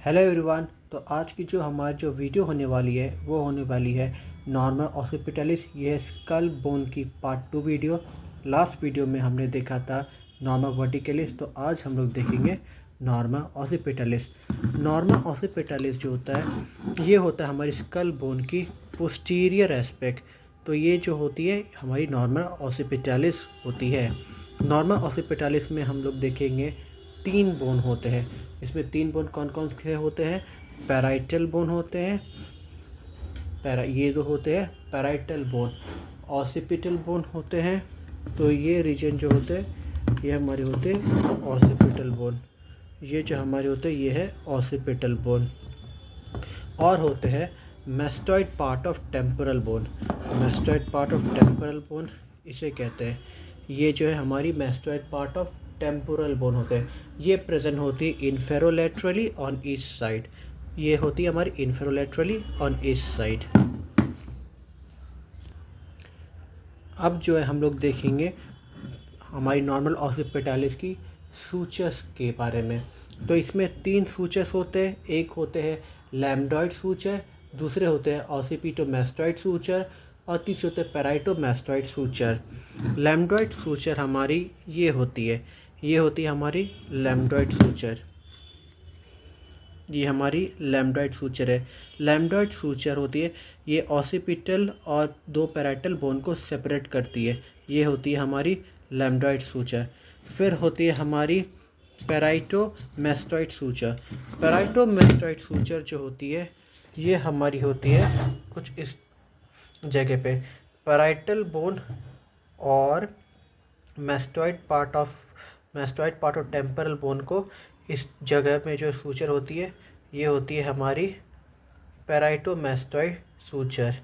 Hello everyone. तो आज की जो हमारी जो वीडियो होने वाली है वो होने वाली है नॉर्मल ऑसिपिटलिस। ये है स्कल बोन की पार्ट 2 वीडियो। लास्ट वीडियो में हमने देखा था नॉर्मल वर्टिकलिस, तो आज हम लोग देखेंगे नॉर्मल ऑसिपिटलिस। नॉर्मल ऑसिपिटलिस जो होता है ये होता है हमारी स्कल बोन की पोस्टीरियर एस्पेक्ट। तो ये जो होती है हमारी नॉर्मल ऑसिपिटलिस होती है। नॉर्मल ऑसिपिटलिस में हम लोग देखेंगे 3 बोन होते हैं। इसमें 3 बोन कौन कौन से होते हैं? पैराइटल बोन होते हैं, ये जो होते हैं पैराइटल बोन। ऑसिपिटल बोन होते हैं, तो ये रीजन जो होते हैं ये हमारे होते हैं ऑसिपिटल बोन। ये जो हमारे होते हैं ये है ऑसिपिटल बोन। और होते हैं mastoid part of temporal bone. Mastoid part of temporal bone इसे कहते हैं। ये जो है हमारी mastoid part of temporal bone होते हैं। ये प्रेजेंट होती है इन्फेरोलैटरली ऑन ईस्ट साइड। ये होती है हमारी इन्फेरोलैटरली ऑन ईस्ट साइड। अब जो है हम लोग देखेंगे हमारी नॉर्मल ऑसिपिटलिस की सूचर्स के बारे में। तो इसमें 3 सूचर्स होते हैं। एक होते हैं लैम्डॉइड सूचर, दूसरे होते हैं ऑसिपिटोमैस्टॉइड सूचर और तीसरे होते हैं पैराइटोमैस्टॉइड सूचर। लैम्डॉइड सूचर हमारी ये होती है हमारी लैम्डॉइड सूचर। ये हमारी लैम्डॉइड सूचर है। लैम्डॉइड सूचर होती है ये ऑसिपिटल और 2 पैराइटल बोन को सेपरेट करती है। ये होती है हमारी लैम्डॉइड सूचर। फिर होती है हमारी पैराइटोमैस्टॉइड सूचर। पैराइटोमैस्टॉइड सूचर जो होती है ये हमारी होती है कुछ इस जगह पे। पैराइटल बोन और mastoid part of temporal bone को इस जगह में जो सूचर होती है ये होती है हमारी पैराइटोमैस्टॉइड सूचर।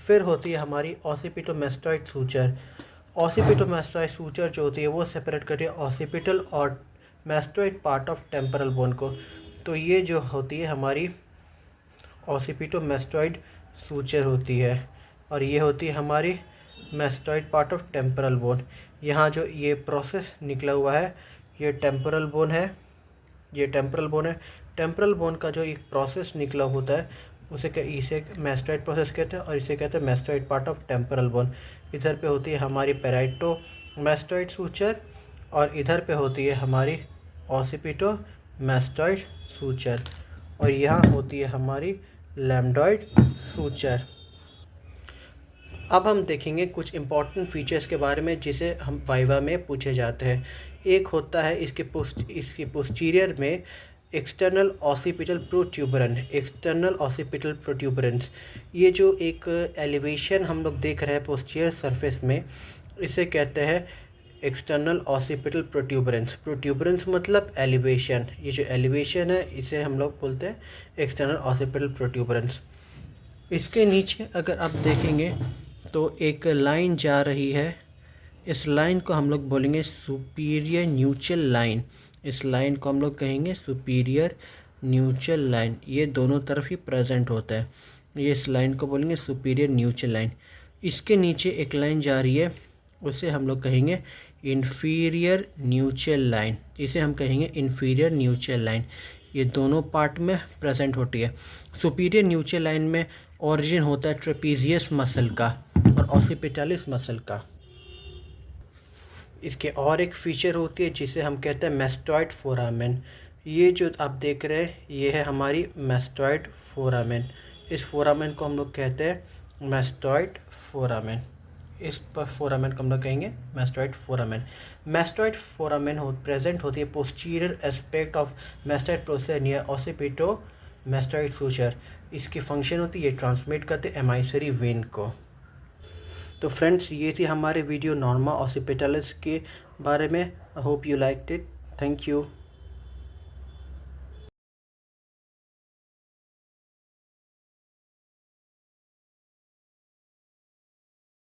फिर होती है हमारी ऑसिपिटोमैस्टॉइड सूचर। ऑसिपिटोमैस्टॉइड सूचर जो होती है वो सेपरेट करती है ऑसिपिटल और mastoid part of temporal bone को। तो ये जो होती है हमारी ऑसिपिटोमैस्टॉइड सूचर होती है और ये होती है हमारी mastoid part of temporal bone. यहाँ जो ये प्रोसेस निकला हुआ है ये टेम्पोरल बोन है, ये टेम्पोरल बोन है। टेम्पोरल बोन का जो एक प्रोसेस निकला होता है इसे मैस्टॉइड प्रोसेस कहते हैं और इसे कहते हैं mastoid part of temporal bone. इधर पे होती है हमारी पैराइटोमैस्टॉइड सूचर और इधर पे होती है हमारी ऑसिपिटोमैस्टॉइड सूचर और यहाँ होती है हमारी लैम्डॉइड सूचर। अब हम देखेंगे कुछ इम्पॉर्टेंट फीचर्स के बारे में जिसे हम वाइवा में पूछे जाते हैं। एक होता है इसके पोस्टीरियर में एक्सटर्नल ऑसिपिटल प्रोट्यूबरेंस। ये जो एक एलिवेशन हम लोग देख रहे हैं पोस्टीरियर सरफेस में इसे कहते हैं एक्सटर्नल ऑसिपिटल प्रोट्यूबरेंस मतलब एलिवेशन। ये जो एलिवेशन है इसे हम लोग बोलते हैं एक्सटर्नल ऑसिपिटल प्रोट्यूबरेंस। इसके नीचे अगर आप देखेंगे तो एक लाइन जा रही है। इस लाइन को हम लोग बोलेंगे सुपीरियर न्यूट्रल लाइन। इस लाइन को हम लोग कहेंगे सुपीरियर न्यूट्रल लाइन। ये दोनों तरफ ही प्रेजेंट होता है। ये इस लाइन को बोलेंगे सुपीरियर न्यूट्रल लाइन। इसके नीचे एक लाइन जा रही है उसे हम लोग कहेंगे इन्फीरियर न्यूट्रल लाइन। इसे हम कहेंगे इन्फीरियर न्यूट्रल लाइन। ये दोनों पार्ट में प्रेजेंट होती है। सुपीरियर न्यूट्रल लाइन में ओरिजिन होता है ट्रेपीजियस मसल का और ऑसिपिटलिस मसल का। इसके और एक फीचर होती है जिसे हम कहते हैं मैस्टॉइड फोरामेन। ये जो आप देख रहे हैं ये है हमारी मैस्टॉइड फोरामेन। इस फोरामेन को हम लोग कहते हैं मैस्टॉइड फोरामेन। इस फोरामेन को हम लोग कहेंगे mastoid foramen. Mastoid foramen present होती है posterior aspect of mastoid process near occipitomastoid suture. इसकी फंक्शन होती है ये ट्रांसमिट करते एमाइसरी वेन को। तो फ्रेंड्स ये थी हमारे वीडियो नॉर्मल ऑसिपिटलिस के बारे में। I hope you liked it. Thank you.